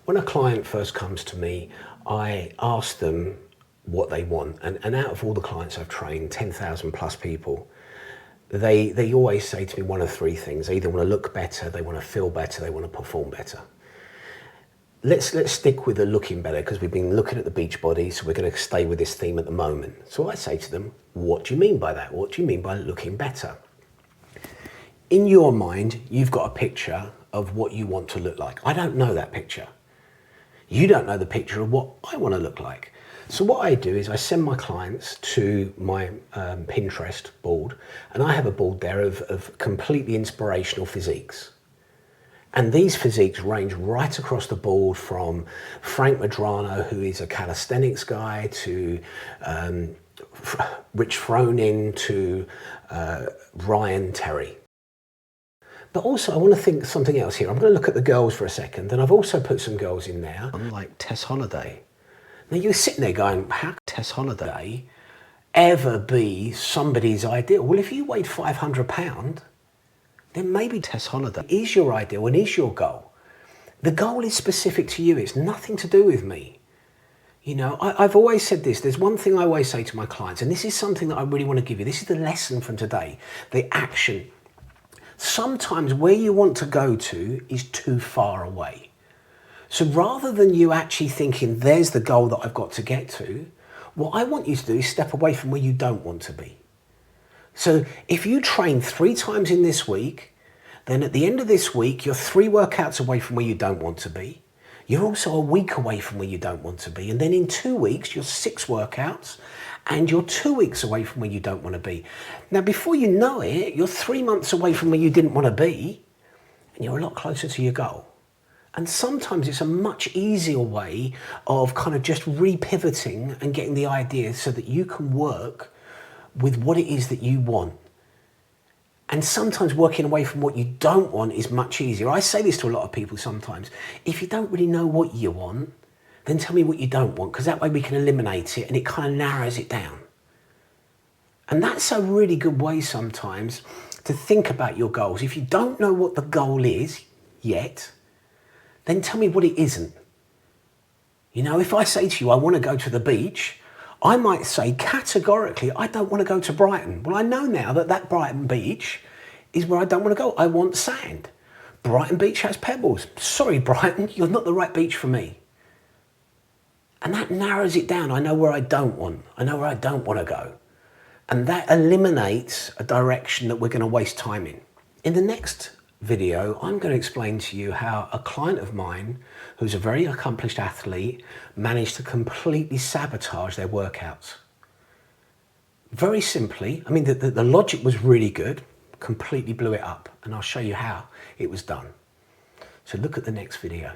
When a client first comes to me, I ask them what they want. And out of all the clients I've trained, 10,000 plus people, they always say to me one of three things. They either want to look better, they want to feel better, they want to perform better. Let's stick with the looking better, because we've been looking at the beach body, so we're going to stay with this theme at the moment. So I say to them, what do you mean by that? What do you mean by looking better? In your mind, you've got a picture of what you want to look like. I don't know that picture. You don't know the picture of what I want to look like. So what I do is I send my clients to my Pinterest board, and I have a board there of completely inspirational physiques. And these physiques range right across the board, from Frank Madrano, who is a calisthenics guy, to Rich Froning, to Ryan Terry. But also I want to think something else here. I'm going to look at the girls for a second, and I've also put some girls in there, like Tess Holliday. Now you're sitting there going, how could Tess Holliday ever be somebody's ideal? Well, if you weighed 500 pounds, then maybe Tess Holliday is your ideal and is your goal. The goal is specific to you. It's nothing to do with me. You know, I've always said this. There's one thing I always say to my clients, and this is something that I really want to give you. This is the lesson from today, the action. Sometimes where you want to go to is too far away. So rather than you actually thinking, there's the goal that I've got to get to, what I want you to do is step away from where you don't want to be. So if you train 3 times in this week, then at the end of this week, you're 3 workouts away from where you don't want to be. You're also a week away from where you don't want to be. And then in 2 weeks, you're 6 workouts, and you're 2 weeks away from where you don't want to be. Now, before you know it, you're 3 months away from where you didn't want to be, and you're a lot closer to your goal. And sometimes it's a much easier way of kind of just repivoting and getting the idea so that you can work with what it is that you want. And sometimes working away from what you don't want is much easier. I say this to a lot of people sometimes. If you don't really know what you want, then tell me what you don't want, because that way we can eliminate it and it kind of narrows it down. And that's a really good way sometimes to think about your goals. If you don't know what the goal is yet, then tell me what it isn't. You know, if I say to you, I want to go to the beach, I might say categorically, I don't want to go to Brighton. Well, I know now that that Brighton beach is where I don't want to go. I want sand. Brighton Beach has pebbles. Sorry, Brighton, you're not the right beach for me. And that narrows it down. I know where I don't want. I know where I don't want to go. And that eliminates a direction that we're going to waste time in. In the next video, I'm going to explain to you how a client of mine, who's a very accomplished athlete, managed to completely sabotage their workouts. Very simply, I mean, the logic was really good, completely blew it up, and I'll show you how it was done. So look at the next video.